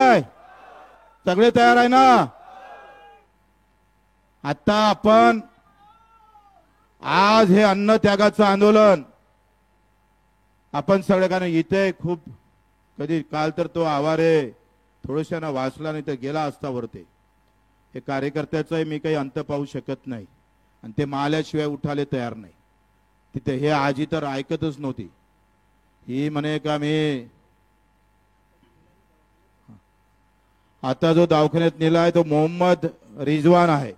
आहे? सगळे तयार आहे ना? आता आपण आज हे अन्न त्यागाचं आंदोलन आपण सगळ्यांना इथे खूप कधी काल तर तो आवारे थोडशाना वाचला नाही तर गेला असता वरते. हे कार्यकर्त्याचाही मी काही अंत पाहू शकत नाही आणि ते माल्याशिवाय उठाले तयार नाही. तिथे हे आजी तर ऐकतच नव्हती. ही म्हणे का मी आता जो दवाखान्यात नेलाय तो मोहम्मद रिजवान आहे.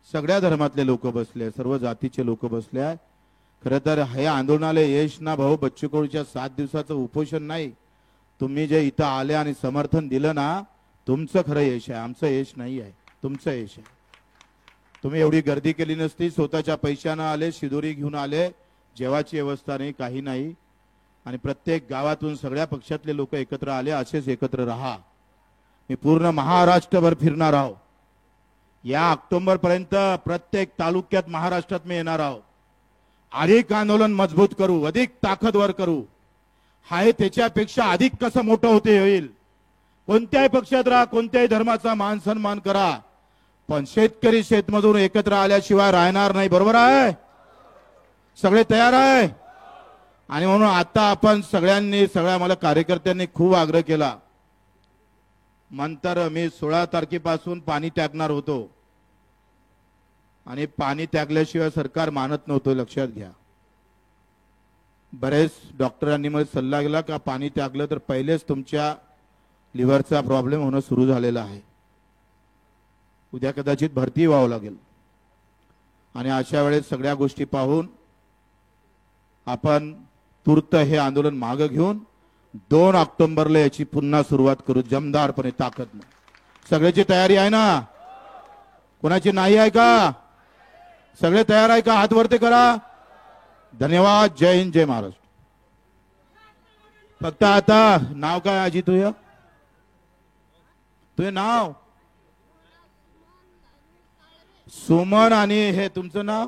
सगळ्या धर्मातले लोक बसले, सर्व जातीचे लोक बसले आहे. खरं तर हे आंदोलनाला यश ना भाऊ बच्चू कडूच्या 7 दिवसाचं उपोषण नाही. तुम्ही जे इथं आले आणि समर्थन दिलं ना, तुमचं खरं यश आहे, आमचं यश नाही आहे, तुमचं यश आहे. तुम्ही एवढी गर्दी केली नसती, स्वतःच्या पैशानं आले, शिदोरी घेऊन आले, जेवाची व्यवस्था नाही, काही नाही. आणि प्रत्येक गावातून सगळ्या पक्षातले लोक एकत्र आले. असेच एकत्र राहा. मी पूर्ण महाराष्ट्रभर फिरणार आहोत. या ऑक्टोबर पर्यंत प्रत्येक तालुक्यात महाराष्ट्रात मी येणार आहोत. अधिक आंदोलन मजबूत करू, अधिक ताकदवर करू. हाय त्याच्यापेक्षा अधिक कसं मोठं होते होईल. कोणत्याही पक्षात राहा, कोणत्याही धर्माचा मान सन्मान करा, पण शेतकरी शेतमजूर एकत्र आल्याशिवाय राहणार नाही. बरोबर आहे? सगळे तयार आहे? आणि म्हणून आता आपण सगळ्यांनी मला कार्यकर्त्यांनी खूप आग्रह केला. नंतर मी 16 तारखेपासून पाणी टाकणार होतो आणि पाणी टाकल्याशिवाय सरकार मानत नव्हतं. लक्षात घ्या. बरेच डॉक्टरांनी मला सल्ला दिला का पाणी टाकलं तर पहिलेच तुमच्या लिव्हरचा प्रॉब्लेम होणं सुरू झालेला आहे. उद्या कदाचित भरती व्हावं लागेल. आणि अशा वेळेस सगळ्या गोष्टी पाहून आपण तूर्त हे आंदोलन मागे घेऊन 2 ऑक्टोबरला याची पुन्हा सुरुवात करू जमदारपणे ताकदनं. सगळ्याची तयारी आहे ना? कोणाची नाही आहे का? सगळे तयार आहे का? हात वरती करा. धन्यवाद. जय हिंद, जय महाराष्ट्र. फक्त आता नाव काय आजी तुझं? नाव सुमन. आणि हे तुमचं नाव?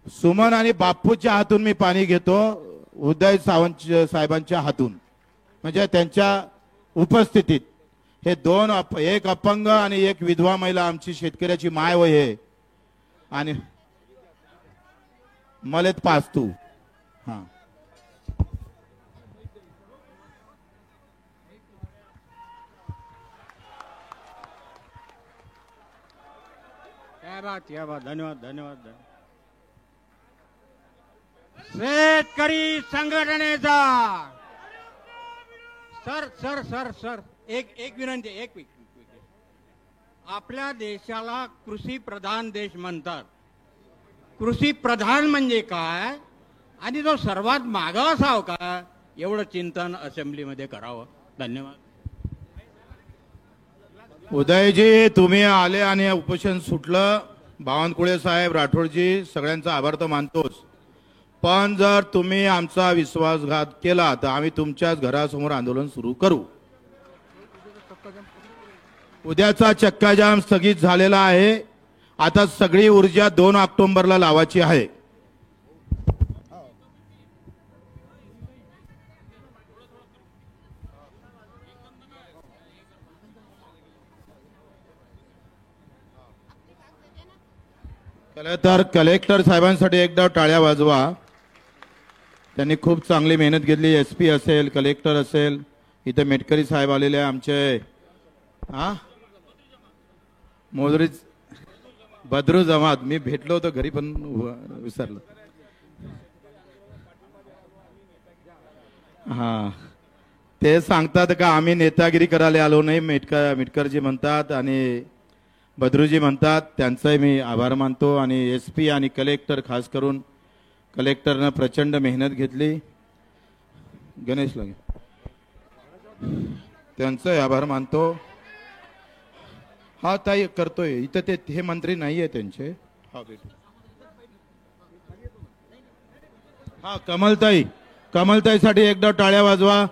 सुमन. आणि बापूच्या हातून मी पाणी घेतो, उदय सावंत साहेबांच्या हातून, म्हणजे त्यांच्या उपस्थितीत. हे 2 एक अपंग आणि एक विधवा महिला आमची शेतकऱ्याची माय वय आहे. आणि मलेत पास तू. हा, क्या बात. धन्यवाद. शेतकरी संघटनेचा सर एक विनंती. आपल्या देशाला कृषी प्रधान देश म्हणतात. कृषी प्रधान म्हणजे काय आणि तो सर्वात मागास असावा का, एवढं चिंतन असेंब्लीमध्ये करावं. धन्यवाद. उदयजी तुम्ही आले आणि उपोषण सुटलं. बावनकुळे साहेब, राठोडजी, सगळ्यांचा आभार तर मानतोच. पण जर तुम्ही आमचा विश्वासघात केला तर आम्ही तुमच्याच घरासमोर आंदोलन सुरू करू. उद्याचा चक्काजाम स्थगित झालेला आहे. आता सगळी ऊर्जा 2 ऑक्टोबरला लावायची आहे. तर कलेक्टर साहेबांसाठी एकदा टाळ्या वाजवा. त्यांनी खूप चांगली मेहनत घेतली. SP असेल, कलेक्टर असेल, इथे मेटकरी साहेब आलेले आहे आमचे. मोजरी बद्रू जमात. मी भेटलो होतो घरी पण विसरलो. हा, ते सांगतात का आम्ही नेतागिरी करायला आलो नाही. मेटकरजी म्हणतात आणि बद्रूजी म्हणतात. त्यांचाही मी आभार मानतो. आणि SP आणि कलेक्टर, खास करून कलेक्टरनं प्रचंड मेहनत घेतली. गणेश लगे त्यांचाही आभार मानतो. हा ताई करतोय इथं. ते हे मंत्री नाहीये त्यांचे. हा भेटू. हा, कमलताईसाठी एकदा टाळ्या वाजवा.